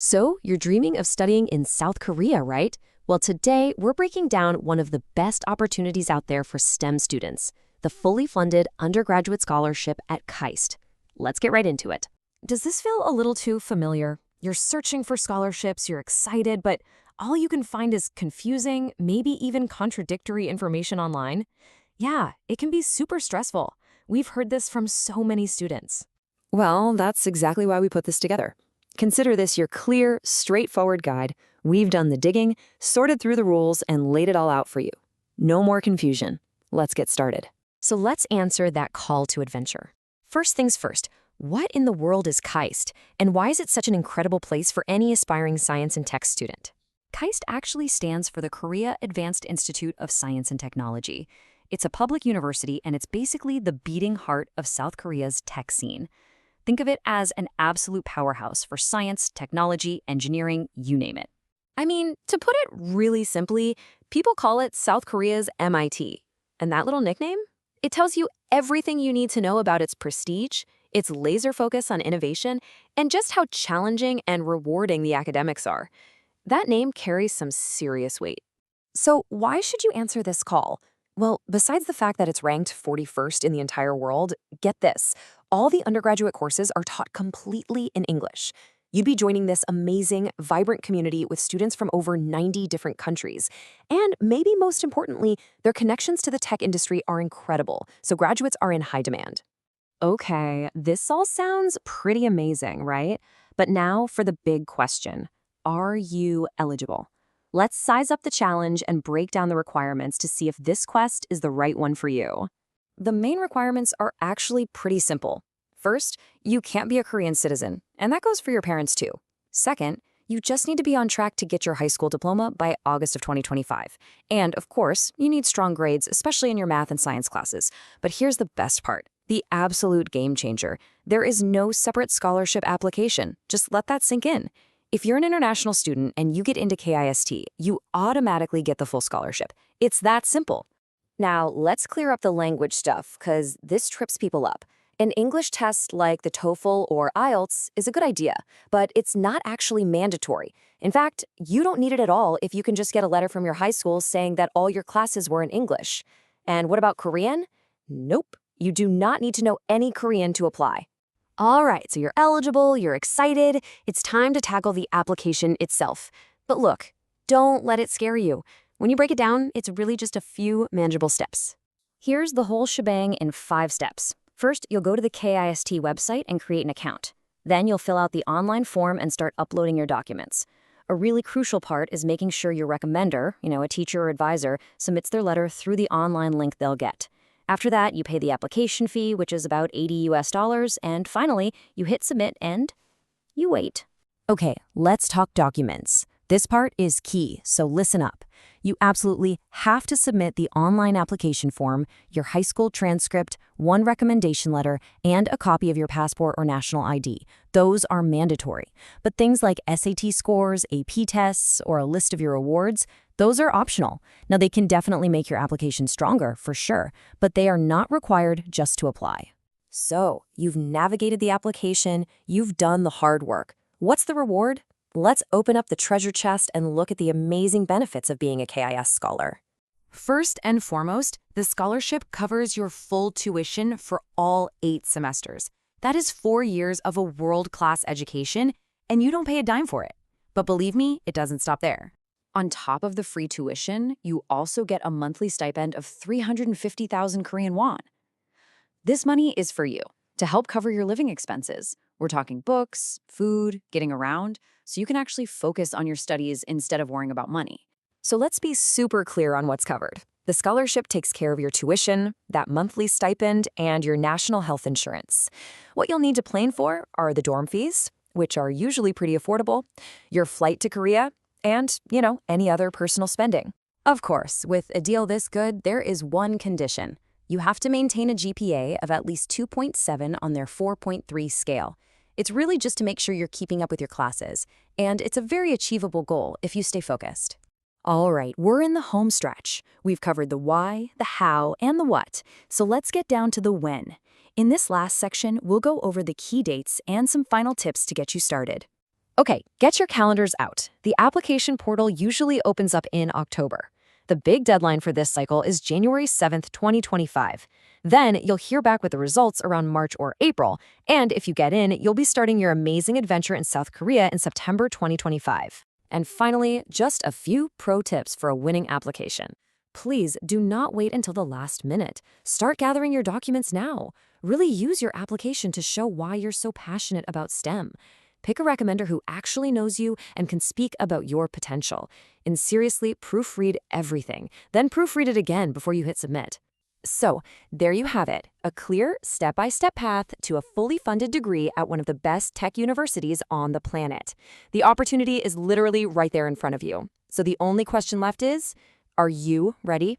So, you're dreaming of studying in South Korea, right? Well, today we're breaking down one of the best opportunities out there for STEM students, the fully funded undergraduate scholarship at KAIST. Let's get right into it. Does this feel a little too familiar? You're searching for scholarships, you're excited, but all you can find is confusing, maybe even contradictory information online? Yeah, it can be super stressful. We've heard this from so many students. Well, that's exactly why we put this together. Consider this your clear, straightforward guide. We've done the digging, sorted through the rules, and laid it all out for you. No more confusion. Let's get started. So let's answer that call to adventure. First things first, what in the world is KAIST, and why is it such an incredible place for any aspiring science and tech student? KAIST actually stands for the Korea Advanced Institute of Science and Technology. It's a public university, and it's basically the beating heart of South Korea's tech scene. Think of it as an absolute powerhouse for science, technology, engineering, you name it. I mean, to put it really simply, people call it South Korea's MIT. And that little nickname? It tells you everything you need to know about its prestige, its laser focus on innovation, and just how challenging and rewarding the academics are. That name carries some serious weight. So why should you answer this call? Well, besides the fact that it's ranked 41st in the entire world, get this. All the undergraduate courses are taught completely in English. You'd be joining this amazing, vibrant community with students from over 90 different countries. And maybe most importantly, their connections to the tech industry are incredible, so graduates are in high demand. Okay, this all sounds pretty amazing, right? But now for the big question. Are you eligible? Let's size up the challenge and break down the requirements to see if this quest is the right one for you. The main requirements are actually pretty simple. First, you can't be a Korean citizen, and that goes for your parents too. Second, you just need to be on track to get your high school diploma by August of 2025. And of course, you need strong grades, especially in your math and science classes. But here's the best part, the absolute game changer. There is no separate scholarship application. Just let that sink in. If you're an international student and you get into KAIST, you automatically get the full scholarship. It's that simple. Now, let's clear up the language stuff, because this trips people up. An English test like the TOEFL or IELTS is a good idea, but it's not actually mandatory. In fact, you don't need it at all if you can just get a letter from your high school saying that all your classes were in English. And what about Korean? Nope. You do not need to know any Korean to apply. All right, so you're eligible, you're excited. It's time to tackle the application itself. But look, don't let it scare you. When you break it down, it's really just a few manageable steps. Here's the whole shebang in 5 steps. First, you'll go to the KAIST website and create an account. Then you'll fill out the online form and start uploading your documents. A really crucial part is making sure your recommender, a teacher or advisor, submits their letter through the online link they'll get. After that, you pay the application fee, which is about $80, and finally, you hit submit and you wait. Okay, let's talk documents. This part is key, so listen up. You absolutely have to submit the online application form, your high school transcript, 1 recommendation letter, and a copy of your passport or national ID. Those are mandatory. But things like SAT scores, AP tests, or a list of your awards, those are optional. Now, they can definitely make your application stronger, for sure, but they are not required just to apply. So, you've navigated the application, you've done the hard work. What's the reward? Let's open up the treasure chest and look at the amazing benefits of being a KAIST scholar. First and foremost, the scholarship covers your full tuition for all 8 semesters. That is 4 years of a world-class education, and you don't pay a dime for it. But believe me, it doesn't stop there. On top of the free tuition, you also get a monthly stipend of 350,000 Korean won. This money is for you, to help cover your living expenses. We're talking books, food, getting around, so you can actually focus on your studies instead of worrying about money. So let's be super clear on what's covered. The scholarship takes care of your tuition, that monthly stipend, and your national health insurance. What you'll need to plan for are the dorm fees, which are usually pretty affordable, your flight to Korea, and, any other personal spending. Of course, with a deal this good, there is one condition. You have to maintain a GPA of at least 2.7 on their 4.3 scale. It's really just to make sure you're keeping up with your classes, and it's a very achievable goal if you stay focused. All right, we're in the home stretch. We've covered the why, the how, and the what, so let's get down to the when. In this last section, we'll go over the key dates and some final tips to get you started. Okay, get your calendars out. The application portal usually opens up in October. The big deadline for this cycle is January 7th, 2025. Then you'll hear back with the results around March or April, and if you get in, you'll be starting your amazing adventure in South Korea in September 2025. And finally, just a few pro tips for a winning application. Please do not wait until the last minute. Start gathering your documents now. Really use your application to show why you're so passionate about STEM. Pick a recommender who actually knows you and can speak about your potential. And seriously, proofread everything. Then proofread it again before you hit submit. So, there you have it, a clear, step-by-step path to a fully funded degree at one of the best tech universities on the planet. The opportunity is literally right there in front of you. So the only question left is, are you ready?